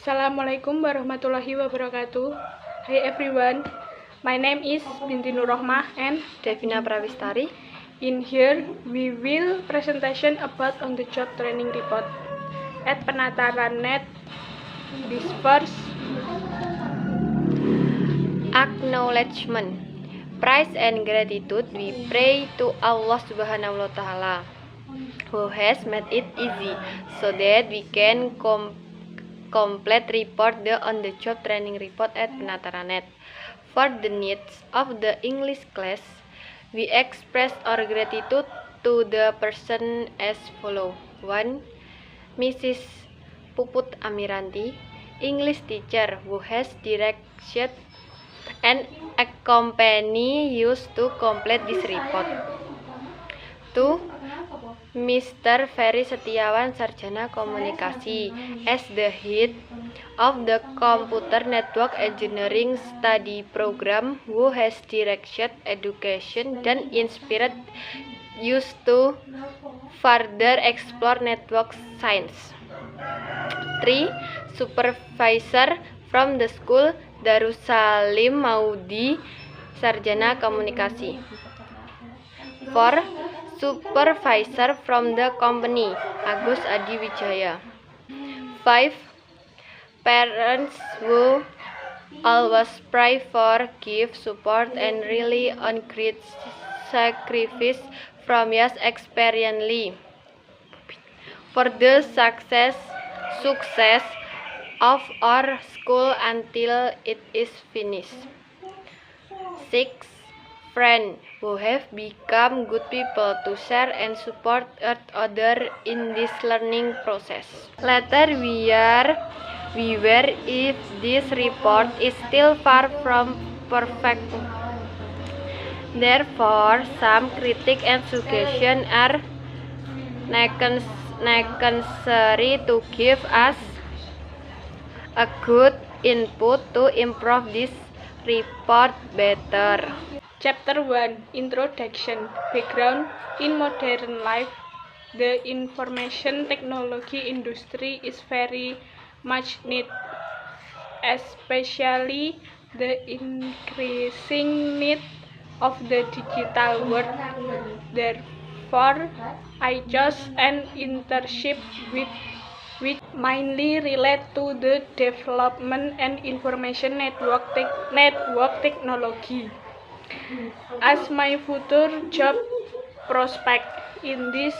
Assalamualaikum warahmatullahi wabarakatuh. Hi everyone, my name is Binti Nurrohmah and Devina Prawistari. In here we will presentation about on the job training report at Penataran.net. This first Acknowledgement. Praise and gratitude we pray to Allah Subhanahu wa Ta'ala, who has made it easy so that we can complete report the on-the-job training report at Penataran.net. For the needs of the English class, we express our gratitude to the person as follow. 1. Mrs. Puput Amiranti, English teacher who has directed and accompany us to complete this report. 2. Mr. Ferry Setiawan, Sarjana Komunikasi, as the head of the Computer Network Engineering Study Program who has directed education and inspired us to further explore network science. 3. Supervisor from the school, Darussalim Maudi, Sarjana Komunikasi. 4. Supervisor from the company, Agus Adi Wijaya. 5. Parents who always pray for, give support and rely on great sacrifice from years experiently for the success of our school until it is finished. 6. Friends who have become good people to share and support others in this learning process. Later we were if this report is still far from perfect. Therefore, some critique and suggestions are necessary to give us a good input to improve this report better. Chapter 1 Introduction. Background. In modern life, the information technology industry is very much needed, especially the increasing need of the digital world. Therefore, I chose an internship which mainly relate to the development and information network technology as my future job prospect. In this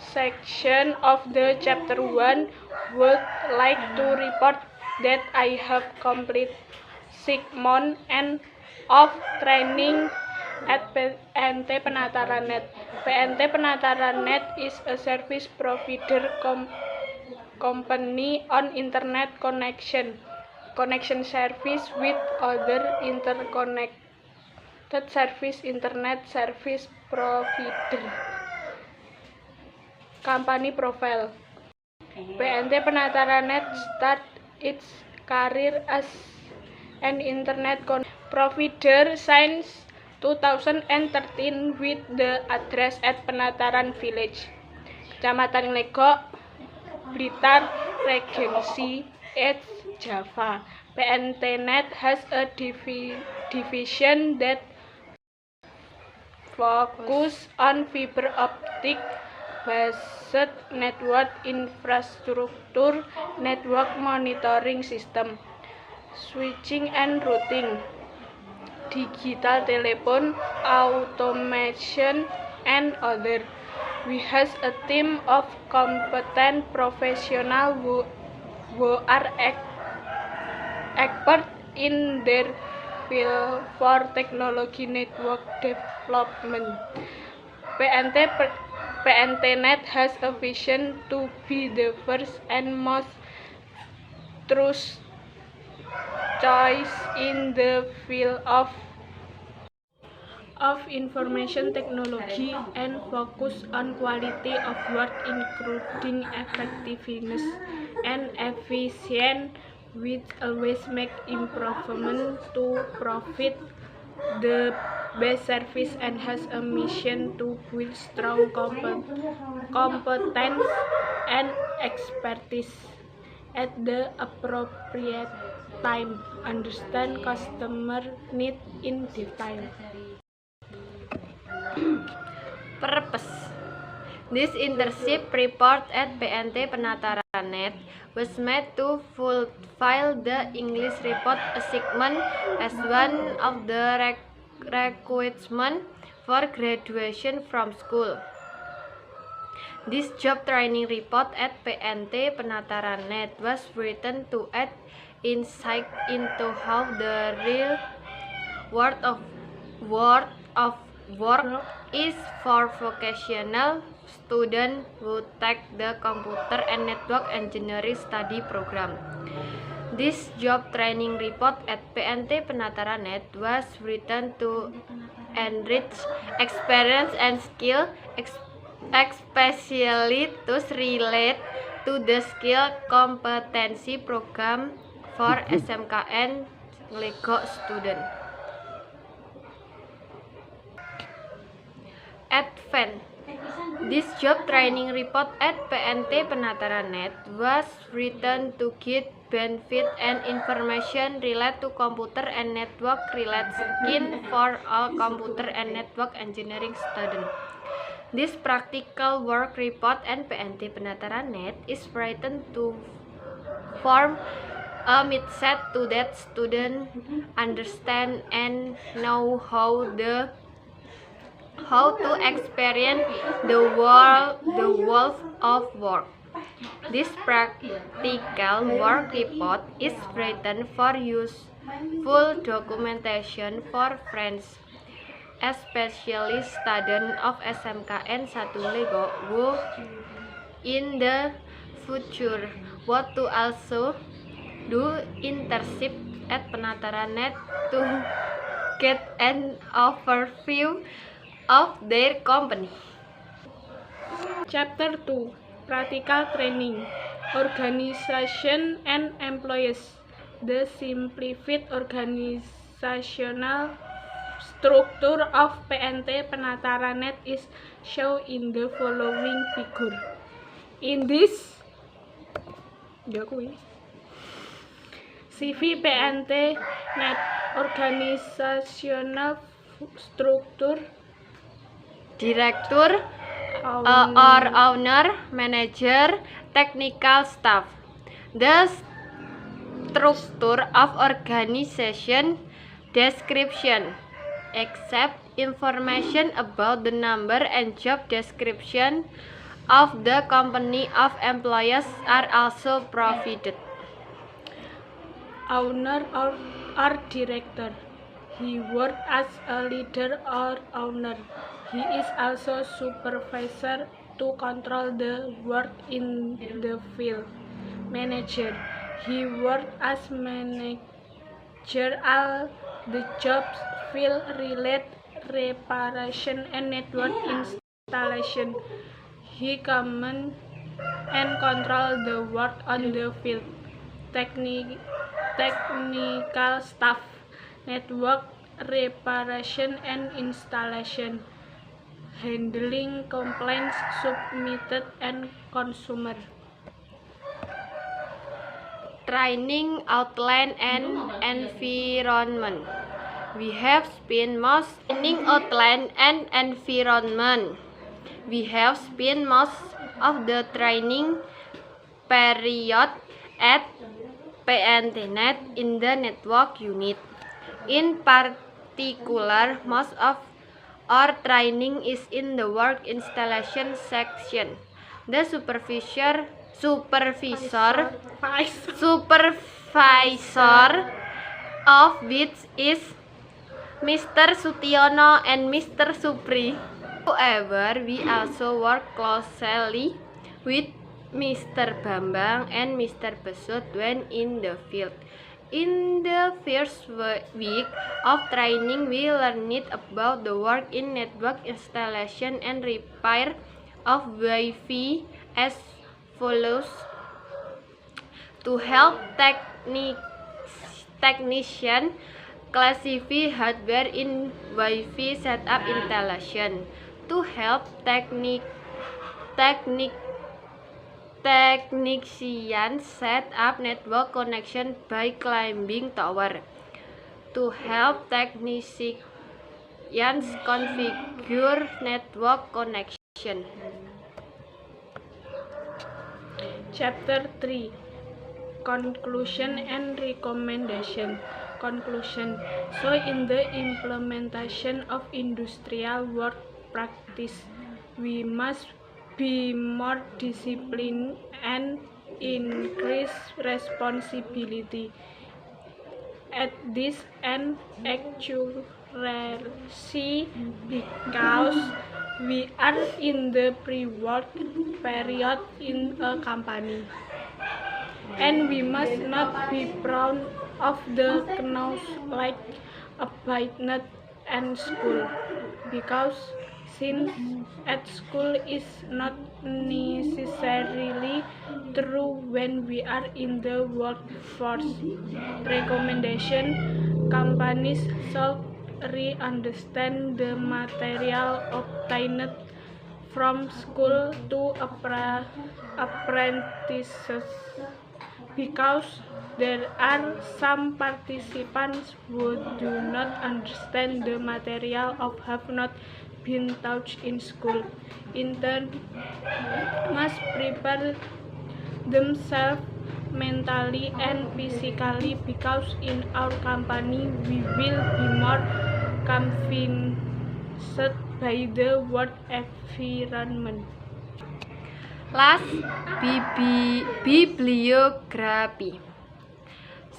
section of the chapter 1, would like to report that I have completed 6 months of training at PNT Penataran.net. PNT Penataran.net is a service provider company on internet connection service with other interconnected internet service provider. Company profile. PNT Penataran.net start its career as an internet provider since 2013 with the address at Penataran Village, Kecamatan Legok, Blitar, Regency, East Java. PNT.net has a division that focus on fiber optic based network infrastructure, network monitoring system, switching and routing, digital telephone, automation, and other. We have a team of competent professionals who are expert in their field for technology network development. PNT.net has a vision to be the first and most trusted choice in the field of information technology and focus on quality of work including effectiveness and efficiency, which always make improvement to provide the best service and has a mission to build strong competence and expertise at the appropriate time. Understand customer need in detail. Purpose. This internship report at PNT Penataranet was made to fulfill the English report assignment as one of the requirements for graduation from school. This job training report at PNT Penataranet was written to add insight into how the real world of work is for vocational students who take the computer and network engineering study program. This job training report at PNT Penataranet was written to enrich experience and skill, especially those related to the skill competency program for SMKN LEGO students. Advent. This job training report at PNT Penataranet was written to give benefit and information related to computer and network related skill for all computer and network engineering students. This practical work report at PNT Penataranet is written to form a mindset to that student understand and know how to experience the world of work. This practical work report is written for useful documentation for friends, especially students of SMKN 1 LEGO who in the future want to also do internship at Penataranet to get an overview of their company. Chapter 2. Practical Training. Organization and Employees. The simplified organizational structure of PNT Penataranet is shown in the following figure. In this CV PNT Net organizational structure. Director or owner, manager, technical staff. The structure of organization description. Except information about the number and job description of the company of employees are also provided. Owner or director. He works as a leader or owner. He is also supervisor to control the work in the field. Manager. He works as manager all the jobs field related reparation and network installation. He command and control the work on the field. Technical staff. Network reparation and installation, handling complaints submitted and consumer. Training outline and environment. We have spent most training outline and environment. We have spent most of the training period at PNTNet in the network unit. In particular, most of our training is in the work installation section. The supervisor of which is Mr. Sutiono and Mr. Supri. However, we also work closely with Mr. Bambang and Mr. Besut when in the field. In the first week of training, we learned about the work in network installation and repair of Wi-Fi as follows. To help technicians classify hardware in Wi-Fi setup installation. To help technicians set up network connection by climbing tower. To help technicians configure network connection. Chapter 3 Conclusion and Recommendation. Conclusion. So in the implementation of industrial work practice, we must be more disciplined and increase responsibility. At this end, accuracy, because we are in the pre-work period in a company, and we must not be proud of the knowledge like obtained at school, because since at school is not necessarily true when we are in the workforce. Recommendation: companies should re-understand the material obtained from school to apprentices, because there are some participants who do not understand the material or have not been taught in school. Interns must prepare themselves mentally and physically, because in our company we will be more convinced by the work environment. Last, bibliography.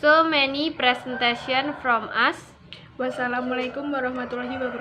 So many presentation from us. Wassalamualaikum warahmatullahi wabarakatuh.